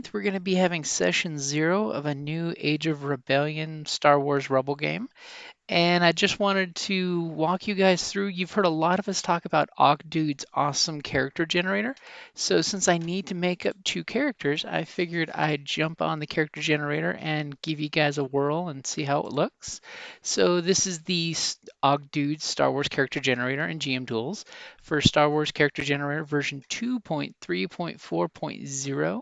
14th, we're going to be having session 0 of a new Age of Rebellion Star Wars Rebel game. And I just wanted to walk you guys through. You've heard a lot of us talk about Ogg Dudes' awesome character generator. So since I need to make up 2 characters, I figured I'd jump on the character generator and give you guys a whirl and see how it looks. So this is the Ogg Dudes Star Wars character generator in GM Tools for Star Wars character generator version 2.3.4.0,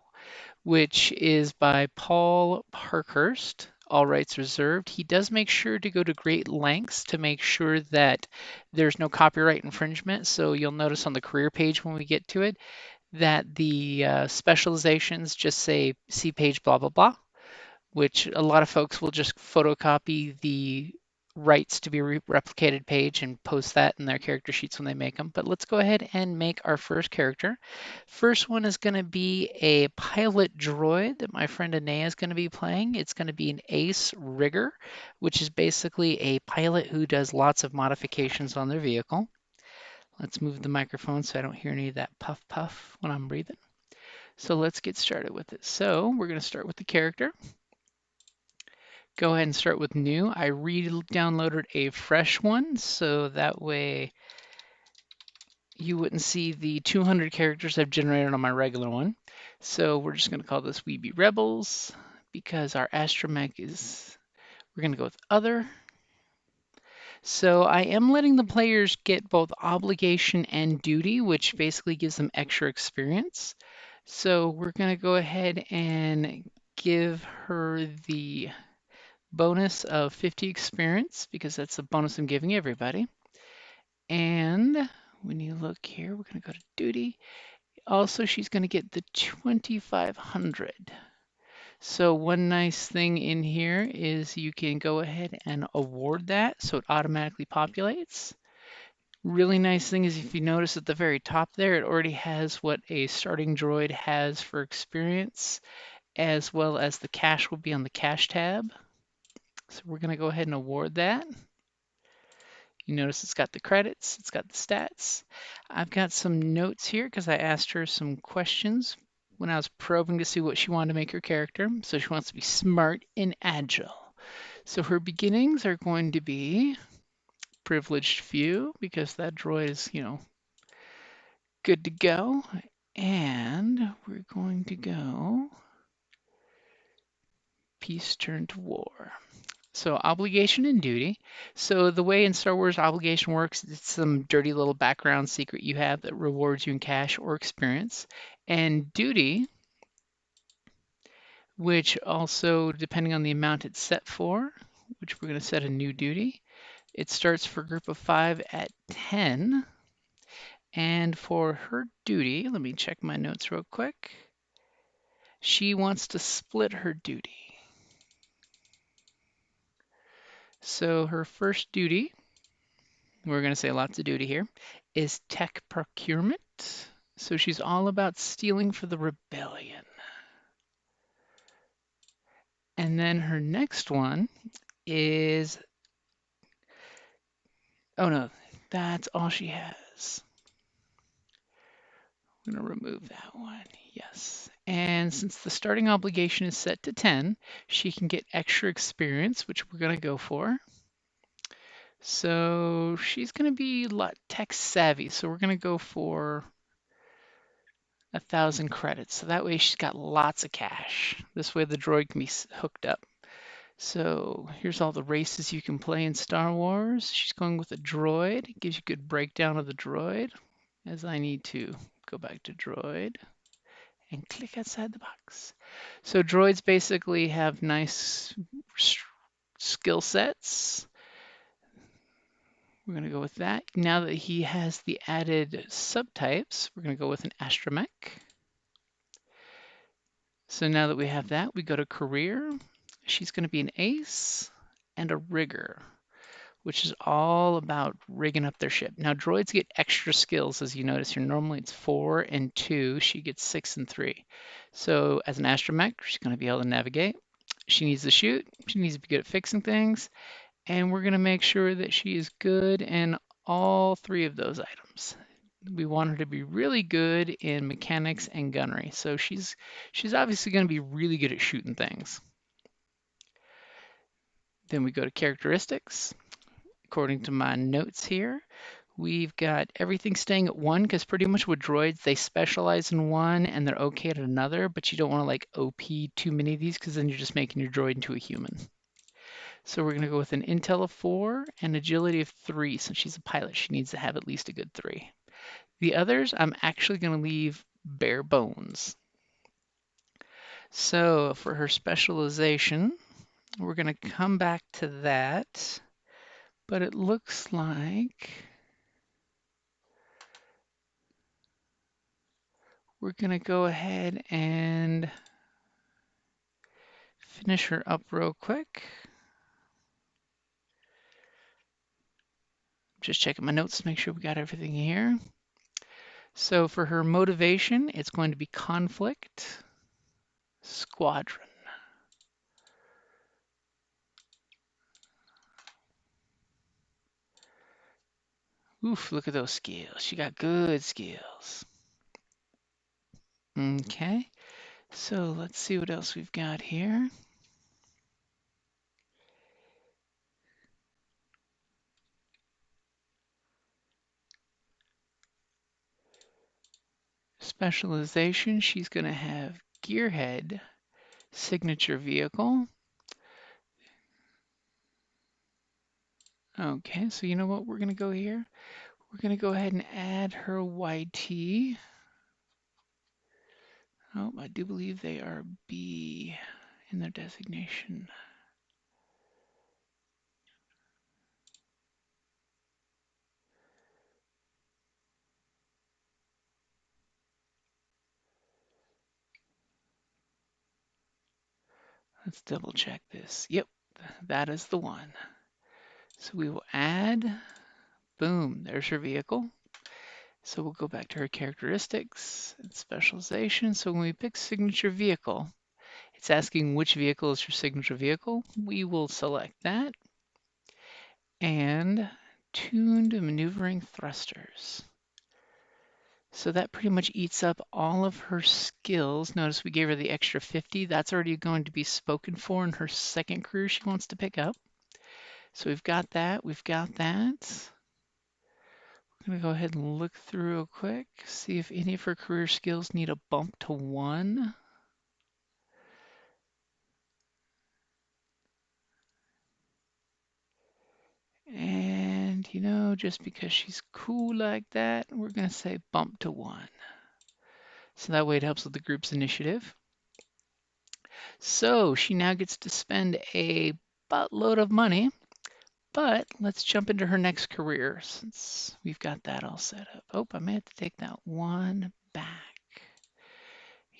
which is by Paul Parkhurst. All rights reserved. He does make sure to go to great lengths to make sure that there's no copyright infringement. So you'll notice on the career page when we get to it that the specializations just say see page blah blah blah, which a lot of folks will just photocopy the rights to be replicated page and post that in their character sheets when they make them. But let's go ahead and make our first character. First one is going to be a pilot droid that my friend Anea is going to be playing. It's going to be an Ace Rigger, which is basically a pilot who does lots of modifications on their vehicle. Let's move the microphone so I don't hear any of that puff puff when I'm breathing. So let's get started with it. So we're going to start with the character. Go ahead and start with new. I re-downloaded a fresh one, so that way you wouldn't see the 200 characters I've generated on my regular one. So we're just going to call this We Be Rebels because our astromech is, we're going to go with other. So I am letting the players get both obligation and duty, which basically gives them extra experience. So we're going to go ahead and give her the bonus of 50 experience because that's the bonus I'm giving everybody. And when you look here, we're going to go to duty. Also, she's going to get the 2,500. So one nice thing in here is you can go ahead and award that so it automatically populates. Really nice thing is if you notice at the very top there, it already has what a starting droid has for experience, as well as the cash will be on the cash tab. So we're going to go ahead and award that. You notice it's got the credits, it's got the stats. I've got some notes here because I asked her some questions when I was probing to see what she wanted to make her character. So she wants to be smart and agile. So her beginnings are going to be privileged few because that droid is, good to go. And we're going to go peace turn to war. So obligation and duty. So the way in Star Wars obligation works, it's some dirty little background secret you have that rewards you in cash or experience. And duty, which also, depending on the amount it's set for, which we're going to set a new duty, it starts for a group of 5 at 10. And for her duty, let me check my notes real quick. She wants to split her duty. So her first duty, we're going to say lots of duty here, is tech procurement. So she's all about stealing for the rebellion. And then her next one is, oh no, that's all she has. I'm going to remove that one. Yes. And since the starting obligation is set to 10, she can get extra experience, which we're going to go for. So she's going to be tech savvy. So we're going to go for 1,000 credits. So that way she's got lots of cash. This way the droid can be hooked up. So here's all the races you can play in Star Wars. She's going with a droid. It gives you a good breakdown of the droid, as I need to go back to droid and click outside the box. So droids basically have nice skill sets. We're going to go with that. Now that he has the added subtypes, we're going to go with an astromech. So now that we have that, we go to career. She's going to be an ace and a rigger, which is all about rigging up their ship. Now droids get extra skills, as you notice here. Normally it's 4 and 2. She gets 6 and 3. So as an astromech, she's going to be able to navigate. She needs to shoot. She needs to be good at fixing things. And we're going to make sure that she is good in all 3 of those items. We want her to be really good in mechanics and gunnery. So she's obviously going to be really good at shooting things. Then we go to characteristics. According to my notes here, we've got everything staying at 1 because pretty much with droids, they specialize in one and they're okay at another, but you don't want to like OP too many of these because then you're just making your droid into a human. So we're going to go with an intel of 4 and agility of 3. Since she's a pilot, she needs to have at least a good 3. The others, I'm actually going to leave bare bones. So for her specialization, we're going to come back to that, but it looks like we're going to go ahead and finish her up real quick. Just checking my notes to make sure we got everything here. So for her motivation, it's going to be conflict, squadron. Oof, look at those skills. She got good skills. Okay, so let's see what else we've got here. Specialization, she's going to have gearhead, signature vehicle. Okay, so you know what we're going to go here? We're going to go ahead and add her YT. Oh, I do believe they are B in their designation. Let's double check this. Yep, that is the one. So we will add, boom, there's her vehicle. So we'll go back to her characteristics and specialization. So when we pick signature vehicle, it's asking which vehicle is your signature vehicle. We will select that. And tuned maneuvering thrusters. So that pretty much eats up all of her skills. Notice we gave her the extra 50. That's already going to be spoken for in her second career she wants to pick up. So we've got that. We've got that. I'm going to go ahead and look through real quick, see if any of her career skills need a bump to 1. And, you know, just because she's cool like that, we're going to say bump to 1. So that way it helps with the group's initiative. So she now gets to spend a buttload of money, but let's jump into her next career since we've got that all set up. Oh, I may have to take that one back.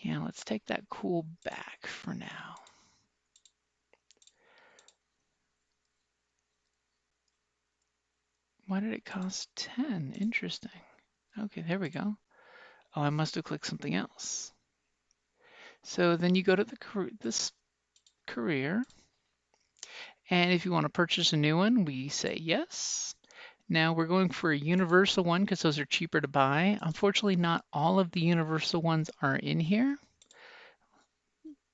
Yeah, let's take that cool back for now. Why did it cost 10? Interesting. Okay, there we go. Oh, I must have clicked something else. So then you go to this career, and if you want to purchase a new one, we say yes. Now we're going for a universal one because those are cheaper to buy. Unfortunately, not all of the universal ones are in here,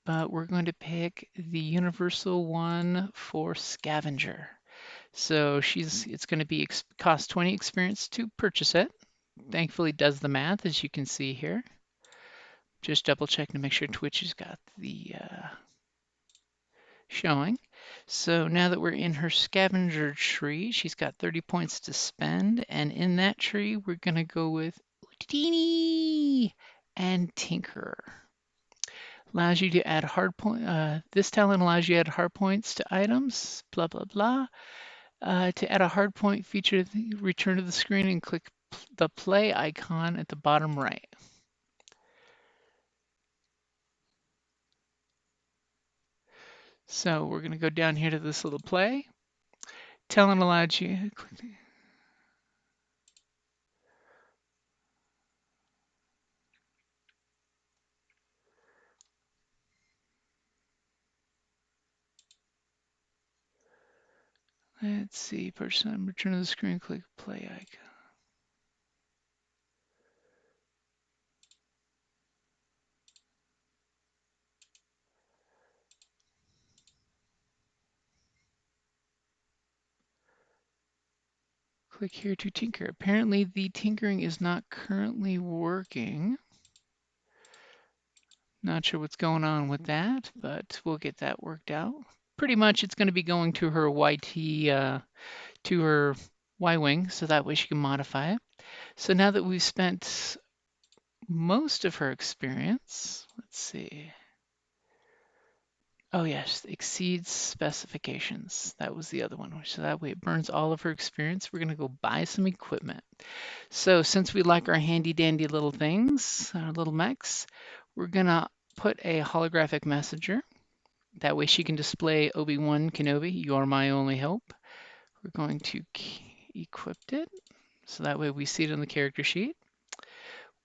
but we're going to pick the universal one for scavenger. So it's going to be cost 20 experience to purchase it. Thankfully, it does the math as you can see here. Just double checking to make sure Twitch has got the showing. So now that we're in her scavenger tree, she's got 30 points to spend. And in that tree, we're going to go with Houdini and Tinker. Allows you to add hard point. This talent allows you to add hard points to items, blah, blah, blah. To add a hard point feature, return to the screen and click the play icon at the bottom right. So we're going to go down here to this little play. Talent allows you. Let's see, return to the screen, click play icon. Click here to tinker. Apparently the tinkering is not currently working. Not sure what's going on with that, but we'll get that worked out. Pretty much it's going to be going to her YT, to her Y-wing, so that way she can modify it. So now that we've spent most of her experience, let's see. Oh yes, exceeds specifications. That was the other one. So that way it burns all of her experience. We're gonna go buy some equipment. So since we like our handy dandy little things, our little mechs, we're gonna put a holographic messenger. That way she can display Obi-Wan Kenobi, you are my only hope. We're going to equip it. So that way we see it on the character sheet.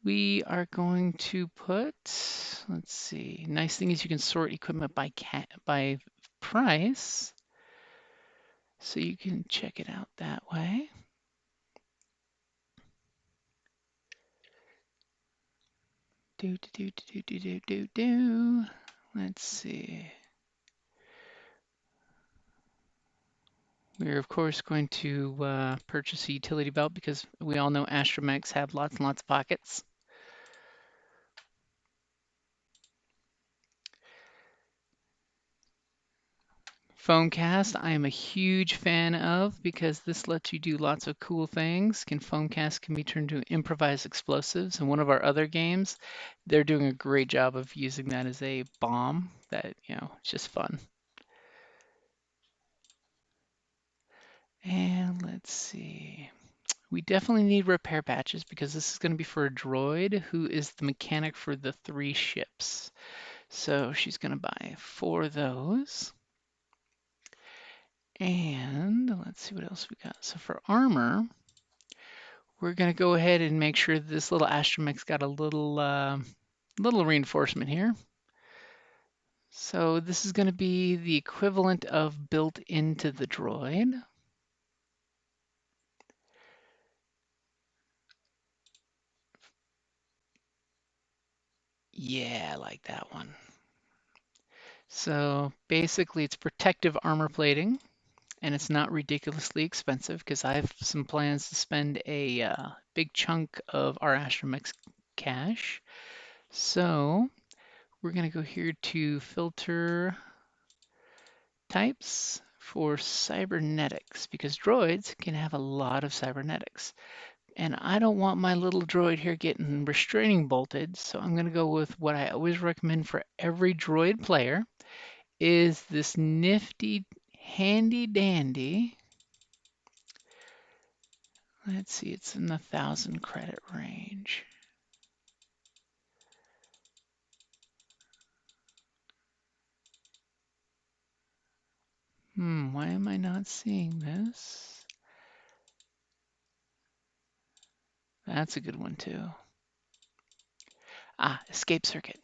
We are going to put, let's see, nice thing is you can sort equipment by price. So you can check it out that way. Let's see. We're of course going to purchase a utility belt because we all know astromechs have lots and lots of pockets. Foamcast, I am a huge fan of because this lets you do lots of cool things. Foamcast can be turned into improvised explosives. In one of our other games, they're doing a great job of using that as a bomb that, it's just fun. And let's see. We definitely need repair patches because this is going to be for a droid who is the mechanic for the 3 ships. So she's going to buy 4 of those. And let's see what else we got. So for armor, we're going to go ahead and make sure this little astromech's got a little reinforcement here. So this is going to be the equivalent of built into the droid. Yeah, I like that one. So basically it's protective armor plating, and it's not ridiculously expensive because I have some plans to spend a big chunk of our astromech's cash. So we're going to go here to filter types for cybernetics because droids can have a lot of cybernetics. And I don't want my little droid here getting restraining bolted, so I'm going to go with what I always recommend for every droid player is this nifty, handy dandy. Let's see, it's in the 1,000 credit range. Why am I not seeing this? That's a good one too. Escape circuit.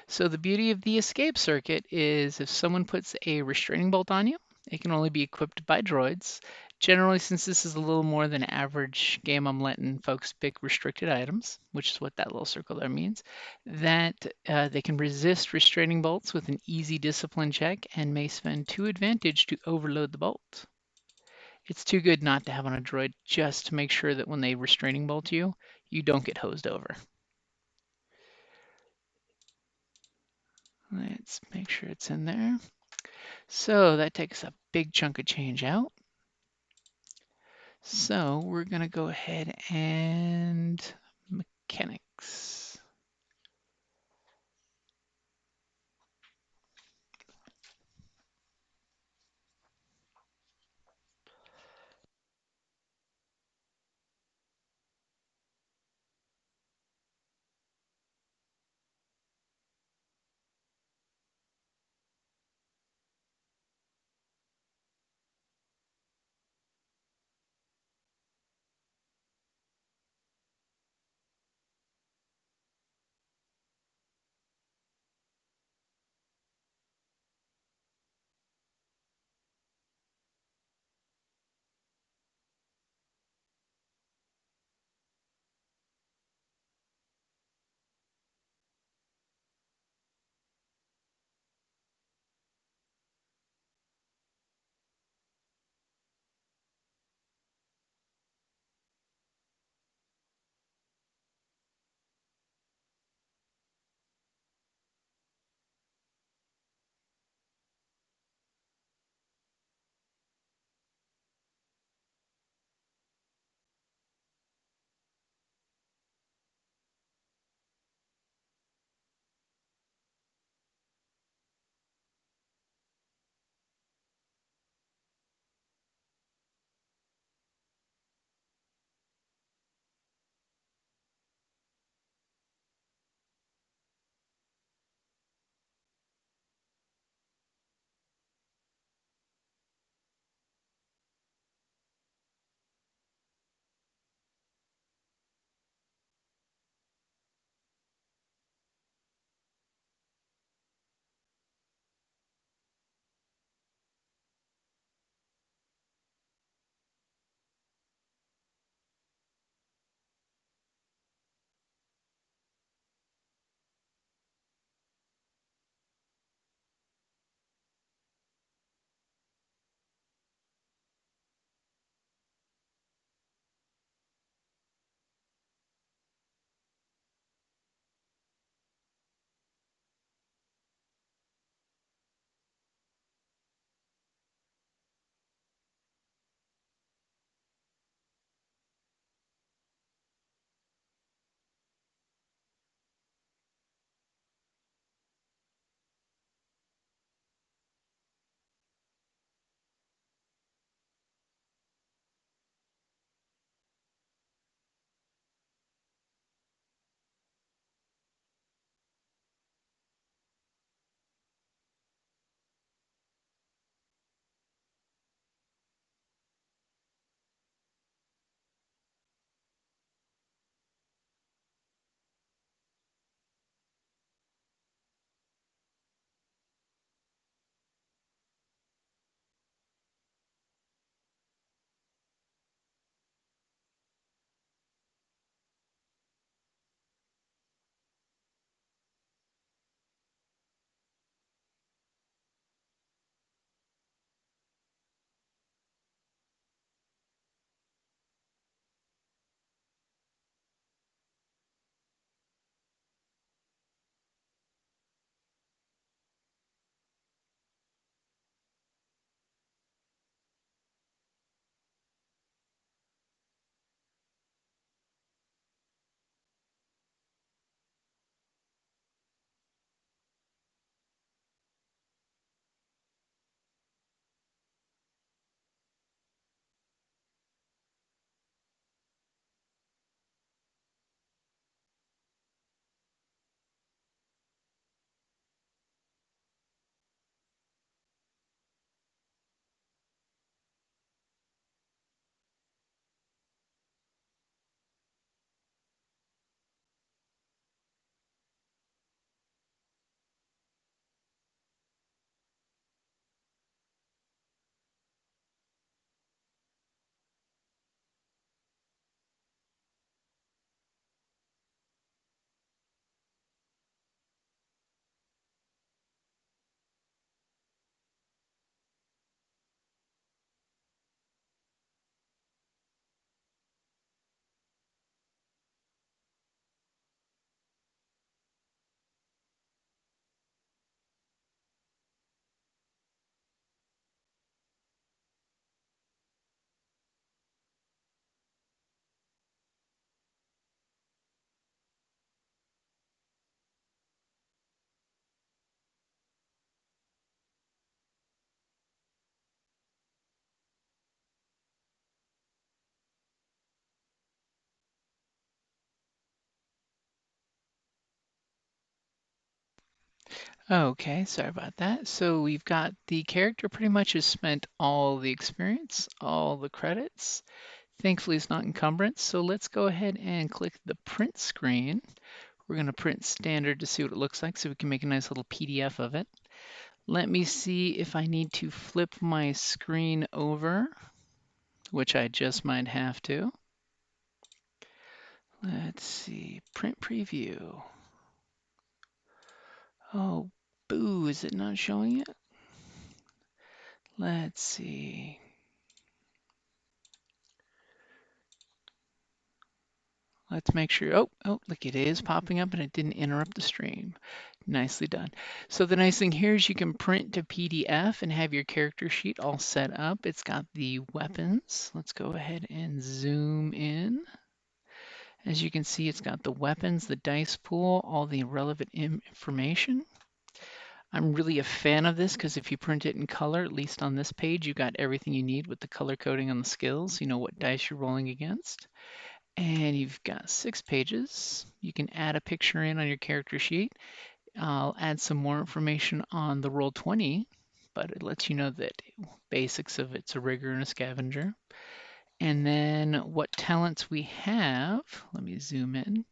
So the beauty of the escape circuit is if someone puts a restraining bolt on you, it can only be equipped by droids. Generally, since this is a little more than average game, I'm letting folks pick restricted items, which is what that little circle there means, that they can resist restraining bolts with an easy discipline check and may spend 2 advantage to overload the bolt. It's too good not to have on a droid just to make sure that when they restraining bolt you, you don't get hosed over. Let's make sure it's in there. So that takes a big chunk of change out. So we're going to go ahead and mechanics. Okay, sorry about that. So we've got the character pretty much has spent all the experience, all the credits. Thankfully, it's not encumbrance. So let's go ahead and click the print screen. We're going to print standard to see what it looks like so we can make a nice little PDF of it. Let me see if I need to flip my screen over, which I just might have to. Let's see, print preview. Oh, boo, is it not showing it? Let's see. Let's make sure, look, it is popping up and it didn't interrupt the stream. Nicely done. So the nice thing here is you can print to PDF and have your character sheet all set up. It's got the weapons. Let's go ahead and zoom in. As you can see, it's got the weapons, the dice pool, all the relevant information. I'm really a fan of this because if you print it in color, at least on this page, you got everything you need with the color coding on the skills. You know what dice you're rolling against. And you've got 6 pages. You can add a picture in on your character sheet. I'll add some more information on the Roll20, but it lets you know that basics of it's a rigger and a scavenger. And then what talents we have. Let me zoom in.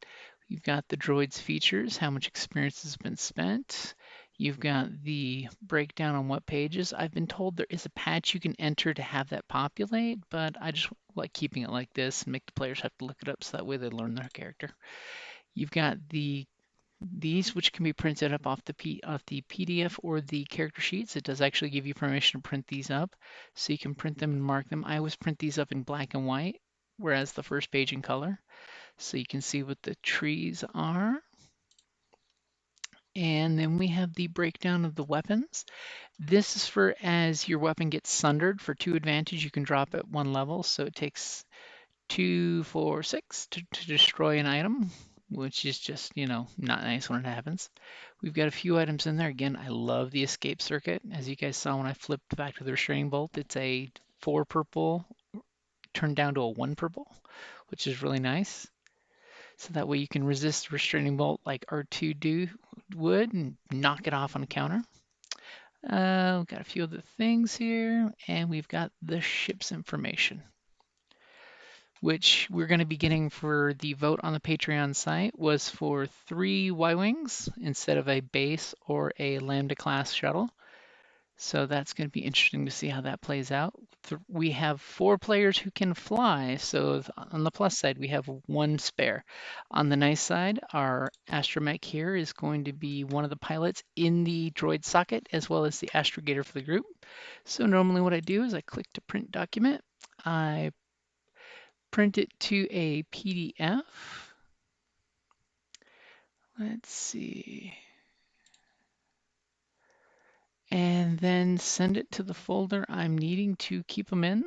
You've got the droid's features, how much experience has been spent. You've got the breakdown on what pages. I've been told there is a patch you can enter to have that populate, but I just like keeping it like this and make the players have to look it up so that way they learn their character. You've got these which can be printed up off the PDF or the character sheets. It does actually give you permission to print these up, so you can print them and mark them. I always print these up in black and white, whereas the first page in color, so you can see what the trees are. And then we have the breakdown of the weapons. This is for as your weapon gets sundered. For 2 advantage, you can drop at 1 level, so it takes 2, 4, 6 to destroy an item, which is just, not nice when it happens. We've got a few items in there. Again, I love the escape circuit. As you guys saw when I flipped back to the restraining bolt, it's a 4 purple turned down to a 1 purple, which is really nice. So that way you can resist the restraining bolt like R2 would and knock it off on a counter. We've got a few other things here, and we've got the ship's information, which we're going to be getting for the vote on the Patreon site was for 3 Y-Wings instead of a base or a Lambda class shuttle. So that's going to be interesting to see how that plays out. We have 4 players who can fly, so on the plus side we have 1 spare. On the nice side, our astromech here is going to be one of the pilots in the droid socket as well as the astrogator for the group. So normally what I do is I click to print document. I print it to a PDF. Let's see. And then send it to the folder I'm needing to keep them in,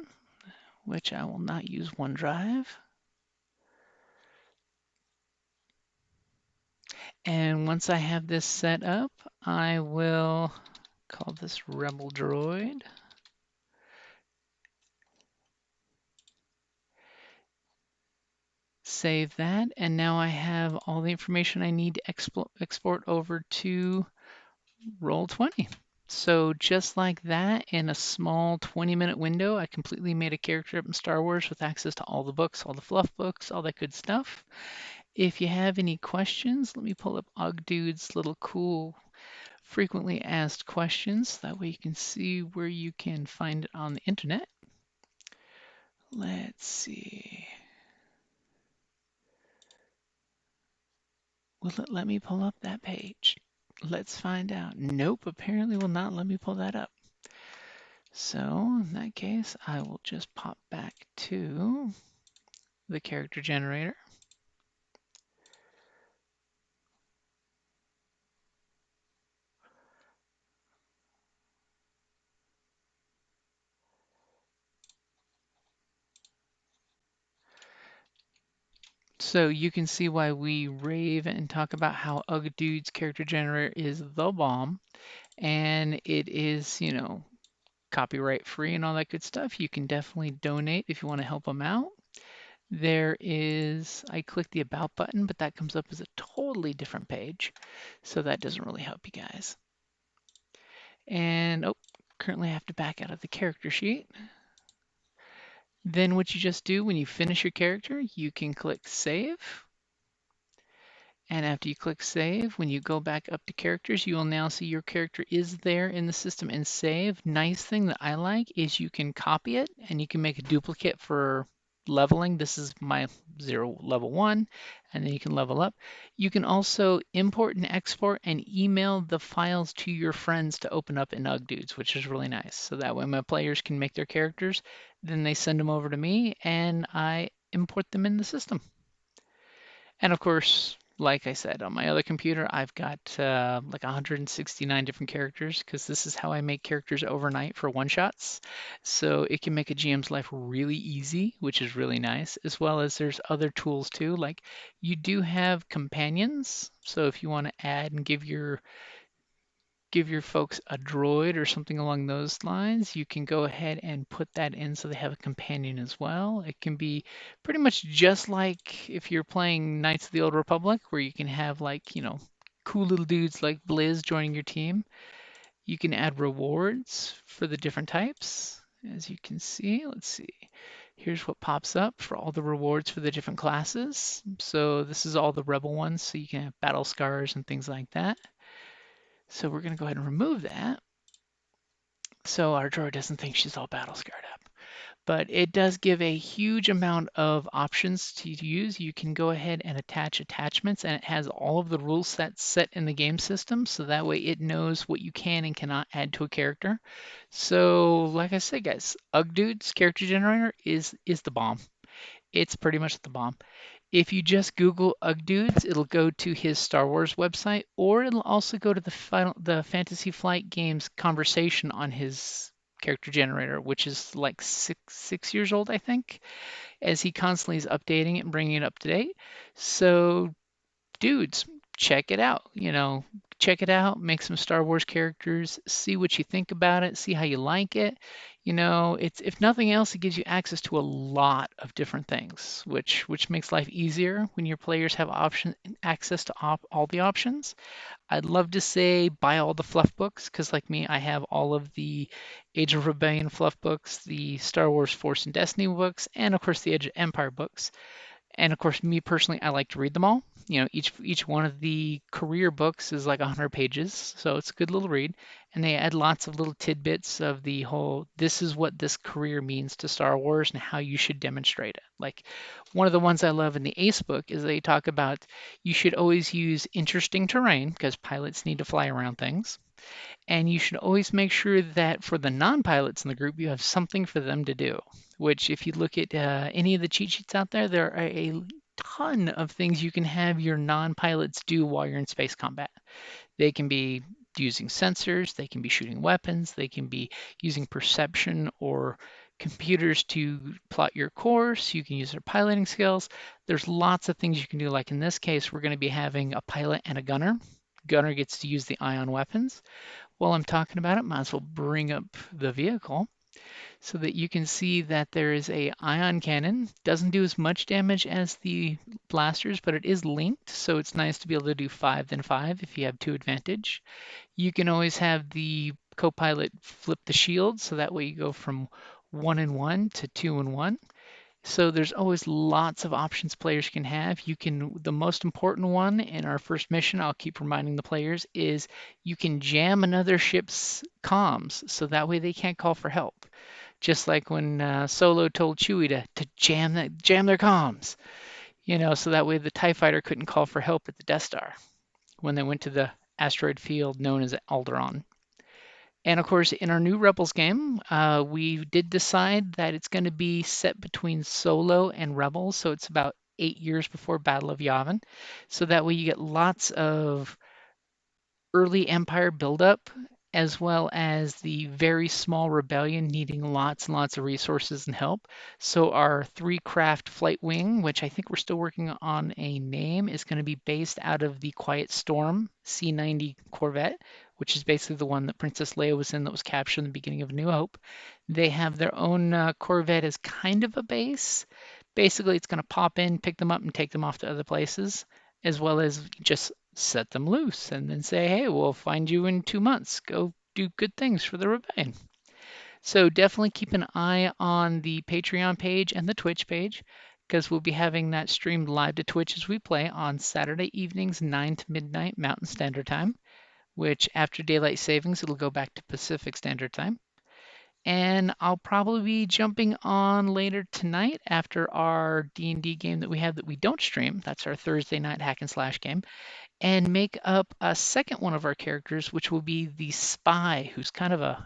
which I will not use OneDrive. And once I have this set up, I will call this Rebel Droid. Save that, and now I have all the information I need to export over to Roll20. So just like that, in a small 20-minute window, I completely made a character up in Star Wars with access to all the books, all the fluff books, all that good stuff. If you have any questions, let me pull up Ogg Dudes' little cool frequently asked questions. That way you can see where you can find it on the internet. Let's see. Will it let me pull up that page? Let's find out. Nope, apparently will not let me pull that up. So in that case, I will just pop back to the character generator. So you can see why we rave and talk about how Ogg Dude's character generator is the bomb. And it is, copyright free and all that good stuff. You can definitely donate if you want to help them out. I click the About button, but that comes up as a totally different page. So that doesn't really help you guys. And oh, currently I have to back out of the character sheet. Then what you just do when you finish your character, you can click save. And after you click save, when you go back up to characters, you will now see your character is there in the system and save. Nice thing that I like is you can copy it and you can make a duplicate for leveling. This is my level 1, and then you can level up. You can also import and export and email the files to your friends to open up in Ogg Dudes, which is really nice. So that way my players can make their characters, then they send them over to me and I import them in the system. And of course, like I said, on my other computer, I've got like 169 different characters because this is how I make characters overnight for one-shots. So it can make a GM's life really easy, which is really nice, as well as there's other tools too. Like you do have companions. So if you want to add and give your folks a droid or something along those lines, you can go ahead and put that in so they have a companion as well. It can be pretty much just like if you're playing Knights of the Old Republic, where you can have like, cool little dudes like Blizz joining your team. You can add rewards for the different types. As you can see, let's see. Here's what pops up for all the rewards for the different classes. So this is all the rebel ones, so you can have battle scars and things like that. So we're going to go ahead and remove that so our droid doesn't think she's all battle scarred up. But it does give a huge amount of options to use. You can go ahead and attach attachments, and it has all of the rule sets set in the game system, so that way it knows what you can and cannot add to a character. So like I said, guys, Ogg Dudes character generator is the bomb. It's pretty much the bomb. If you just Google Ugg Dudes, it'll go to his Star Wars website, or it'll also go to the Fantasy Flight Games conversation on his character generator, which is like six years old, I think, as he constantly is updating it and bringing it up to date. So dudes, check it out. Check it out, make some Star Wars characters, see what you think about it, see how you like it. It's if nothing else, it gives you access to a lot of different things, which makes life easier when your players have access to all the options. I'd love to say buy all the fluff books, because like me, I have all of the Age of Rebellion fluff books, the Star Wars Force and Destiny books, and of course the Age of Empire books. And of course, me personally, I like to read them all. Each one of the career books is like 100 pages, so it's a good little read. And they add lots of little tidbits of the whole, this is what this career means to Star Wars and how you should demonstrate it. Like one of the ones I love in the Ace book is they talk about you should always use interesting terrain because pilots need to fly around things. And you should always make sure that for the non-pilots in the group, you have something for them to do. Which, if you look at any of the cheat sheets out there, there are a ton of things you can have your non-pilots do while you're in space combat. They can be using sensors, they can be shooting weapons, they can be using perception or computers to plot your course. You can use their piloting skills. There's lots of things you can do. Like in this case, we're going to be having a pilot and a gunner. Gunner gets to use the ion weapons. While I'm talking about it, might as well bring up the vehicle so that you can see that there is a ion cannon. Doesn't do as much damage as the blasters, but it is linked, so it's nice to be able to do 5 then 5 if you have 2 advantage. You can always have the co-pilot flip the shield, so that way you go from 1 and 1 to 2 and 1. So there's always lots of options players can have. The most important one in our first mission, I'll keep reminding the players, is you can jam another ship's comms, so that way they can't call for help. Just like when Solo told Chewie to jam their comms, so that way the TIE fighter couldn't call for help at the Death Star when they went to the asteroid field known as Alderaan. And of course, in our new Rebels game, we did decide that it's going to be set between Solo and Rebels, so it's about 8 years before Battle of Yavin. So that way you get lots of early Empire buildup, as well as the very small rebellion needing lots and lots of resources and help. So our 3-craft flight wing, which I think we're still working on a name, is going to be based out of the Quiet Storm C-90 Corvette, which is basically the one that Princess Leia was in that was captured in the beginning of New Hope. They have their own Corvette as kind of a base. Basically, it's going to pop in, pick them up, and take them off to other places, as well as just set them loose and then say, hey, we'll find you in 2 months. Go do good things for the rebellion. So definitely keep an eye on the Patreon page and the Twitch page because we'll be having that streamed live to Twitch as we play on Saturday evenings, 9 to midnight Mountain Standard Time, which after daylight savings, it'll go back to Pacific Standard Time. And I'll probably be jumping on later tonight after our D&D game that we have that we don't stream. That's our Thursday night hack and slash game, and make up a second one of our characters, which will be the spy, who's kind of a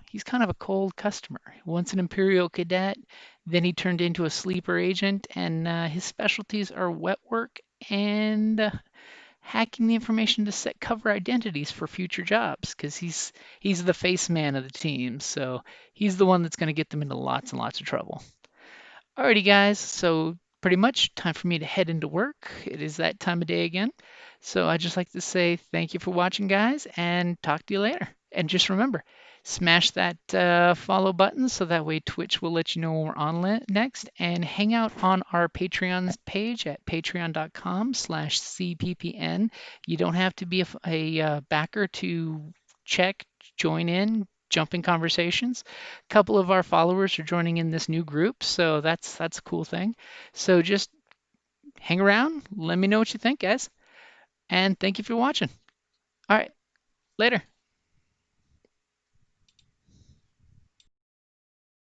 cold customer. Once an Imperial cadet, then he turned into a sleeper agent, and his specialties are wet work and hacking the information to set cover identities for future jobs, because he's the face man of the team, so he's the one that's going to get them into lots and lots of trouble. Alrighty, guys, so pretty much time for me to head into work. It is that time of day again. So I'd just like to say thank you for watching, guys, and talk to you later. And just remember, smash that follow button so that way Twitch will let you know when we're on next. And hang out on our Patreon page at patreon.com/cppn. You don't have to be a backer to check, join in, jump in conversations. A couple of our followers are joining in this new group, so that's a cool thing. So just hang around, let me know what you think, guys, and thank you for watching. All right, later.